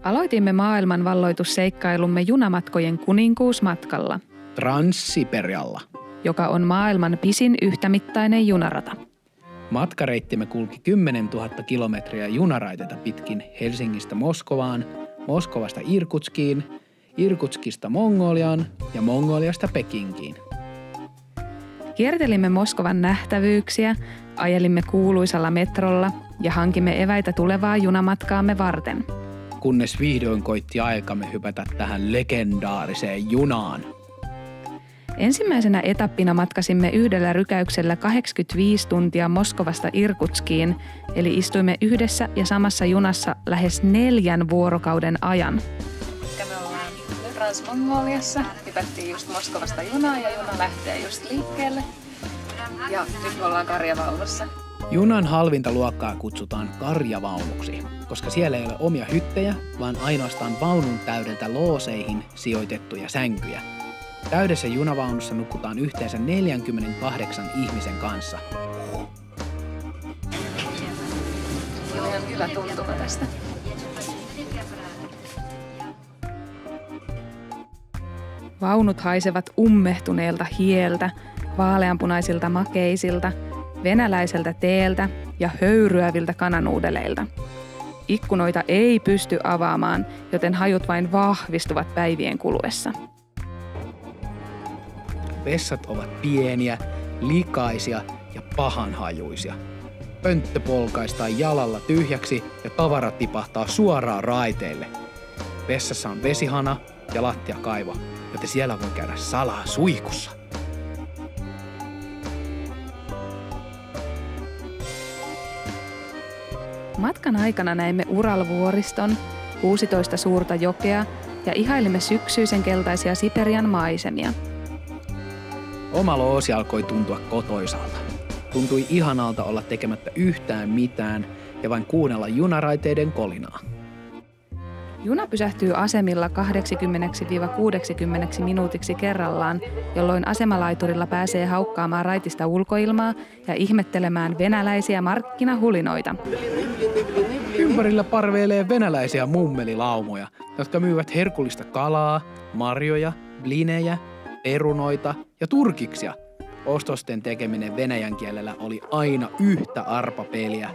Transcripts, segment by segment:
Aloitimme maailmanvalloitusseikkailumme junamatkojen kuninkuusmatkalla, Transsiperialla, joka on maailman pisin yhtämittainen junarata. Matkareittimme kulki 10 000 kilometriä junaraiteita pitkin Helsingistä Moskovaan, Moskovasta Irkutskiin, Irkutskista Mongoliaan ja Mongoliasta Pekingiin. Kiertelimme Moskovan nähtävyyksiä, ajelimme kuuluisalla metrolla ja hankimme eväitä tulevaa junamatkaamme varten. Kunnes vihdoin koitti aikamme hypätä tähän legendaariseen junaan. Ensimmäisenä etappina matkasimme yhdellä rykäyksellä 85 tuntia Moskovasta Irkutskiin, eli istuimme yhdessä ja samassa junassa lähes 4 vuorokauden ajan. Me ollaan Transmongoliassa, hypättiin just Moskovasta junaan ja juna lähtee just liikkeelle. Ja nyt me ollaan karjavaunussa. Junan halvinta luokkaa kutsutaan karjavaunuksi, koska siellä ei ole omia hyttejä, vaan ainoastaan vaunun täydeltä looseihin sijoitettuja sänkyjä. Täydessä junavaunussa nukutaan yhteensä 48 ihmisen kanssa. On ihan hyvä tuntuma tästä. Vaunut haisevat ummehtuneelta hieltä, vaaleanpunaisilta makeisilta, venäläiseltä teeltä ja höyryäviltä kananuudeleilta. Ikkunoita ei pysty avaamaan, joten hajut vain vahvistuvat päivien kuluessa. Vessat ovat pieniä, likaisia ja pahanhajuisia. Pönttö polkaistaan jalalla tyhjäksi ja tavara tipahtaa suoraan raiteille. Vessassa on vesihana ja lattiakaivo, joten siellä voi käydä salaa suihkussa. Matkan aikana näimme Uralvuoriston, 16 suurta jokea ja ihailimme syksyisen keltaisia Siperian maisemia. Oma loosi alkoi tuntua kotoisalta. Tuntui ihanalta olla tekemättä yhtään mitään ja vain kuunnella junaraiteiden kolinaa. Juna pysähtyy asemilla 80–60 minuutiksi kerrallaan, jolloin asemalaiturilla pääsee haukkaamaan raitista ulkoilmaa ja ihmettelemään venäläisiä markkinahulinoita. Ympärillä parveilee venäläisiä mummelilaumoja, jotka myyvät herkullista kalaa, marjoja, blinejä, perunoita ja turkiksia. Ostosten tekeminen venäjän kielellä oli aina yhtä arpapeliä.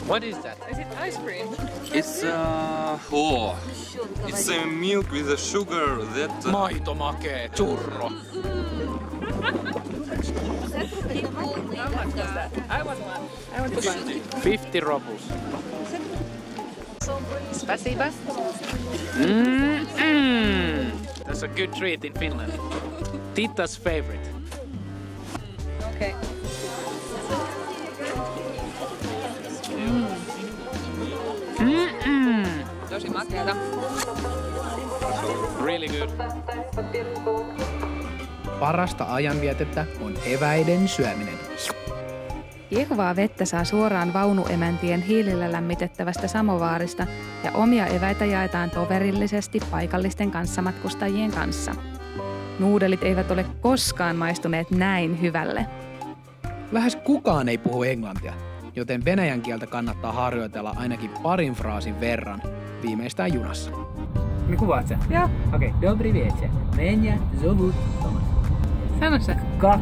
What is that? Is it ice cream? It's it's a milk with a sugar that Maitomakee churro. I want one. 50 rubles. Spasiba. That's a good treat in Finland. Tita's favorite. Okay. Tosi makeata. Really good. Parasta ajanvietettä on eväiden syöminen. Kiehuvaa vettä saa suoraan vaunuemäntien hiilillä lämmitettävästä samovaarista ja omia eväitä jaetaan toverillisesti paikallisten kanssamatkustajien kanssa. Nuudelit eivät ole koskaan maistuneet näin hyvälle. Lähes kukaan ei puhu englantia, joten venäjän kieltä kannattaa harjoitella ainakin parin fraasin verran, viimeistään junassa. Me kuvaat sä? Joo. Okei, dobry wiecie. Меня зовут Tomas. Sano se. Как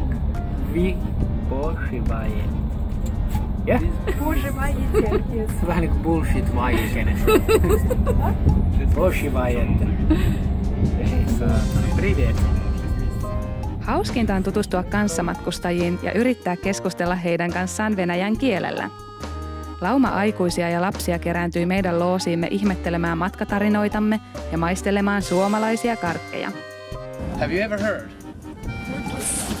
вы поживаете? Yeah? Vähän niinku bullshit vaikenee. Pоживаете. Привет. Hauskinta on tutustua kanssamatkustajiin ja yrittää keskustella heidän kanssaan venäjän kielellä. Lauma aikuisia ja lapsia kerääntyi meidän loosiimme ihmettelemään matkatarinoitamme ja maistelemaan suomalaisia karkkeja. Have you ever heard?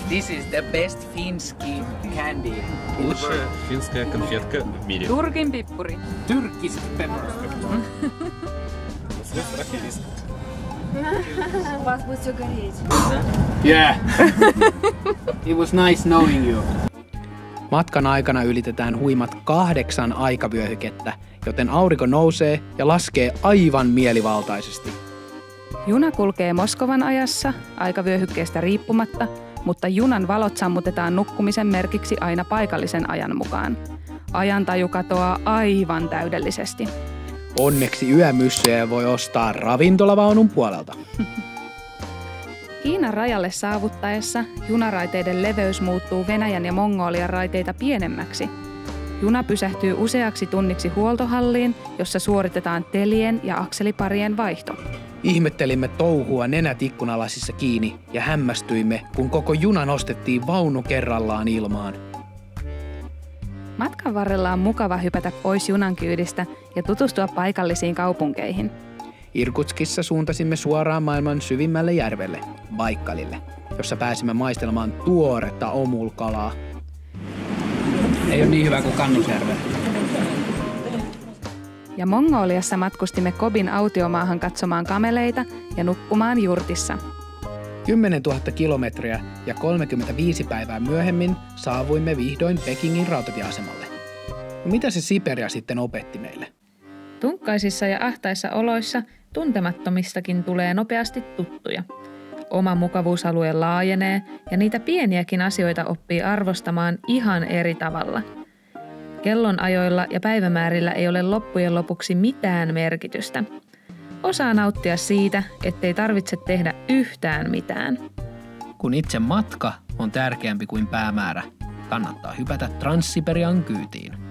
This is the best Finski candy in the лучшая world. финская конфетка в мире. Turkin pippuri. Turkish pepper. У вас будет все гореть. Yeah. It was nice knowing you. Matkan aikana ylitetään huimat 8 aikavyöhykettä, joten aurinko nousee ja laskee aivan mielivaltaisesti. Juna kulkee Moskovan ajassa, aikavyöhykkeestä riippumatta, mutta junan valot sammutetaan nukkumisen merkiksi aina paikallisen ajan mukaan. Ajantaju katoaa aivan täydellisesti. Onneksi yömyssyjä voi ostaa ravintolavaunun puolelta. Kiinan rajalle saavuttaessa junaraiteiden leveys muuttuu Venäjän ja Mongolian raiteita pienemmäksi. Juna pysähtyy useaksi tunniksi huoltohalliin, jossa suoritetaan telien ja akseliparien vaihto. Ihmettelimme touhua nenät ikkunalasissa kiinni ja hämmästyimme, kun koko juna nostettiin vaunu kerrallaan ilmaan. Matkan varrella on mukava hypätä pois junan kyydistä ja tutustua paikallisiin kaupunkeihin. Irkutskissa suuntasimme suoraan maailman syvimmälle järvelle, Baikkalille, jossa pääsimme maistelemaan tuoretta omulkalaa. Ei ole niin hyvä kuin Kannusjärvellä. Ja Mongoliassa matkustimme Kobin autiomaahan katsomaan kameleita ja nukkumaan jurtissa. 10 000 kilometriä ja 35 päivää myöhemmin saavuimme vihdoin Pekingin rautatieasemalle. No mitä se Siberia sitten opetti meille? Tunkkaisissa ja ahtaissa oloissa tuntemattomistakin tulee nopeasti tuttuja. Oma mukavuusalue laajenee ja niitä pieniäkin asioita oppii arvostamaan ihan eri tavalla. Kellonajoilla ja päivämäärillä ei ole loppujen lopuksi mitään merkitystä. Osaa nauttia siitä, ettei tarvitse tehdä yhtään mitään. Kun itse matka on tärkeämpi kuin päämäärä, kannattaa hypätä Transsiberian kyytiin.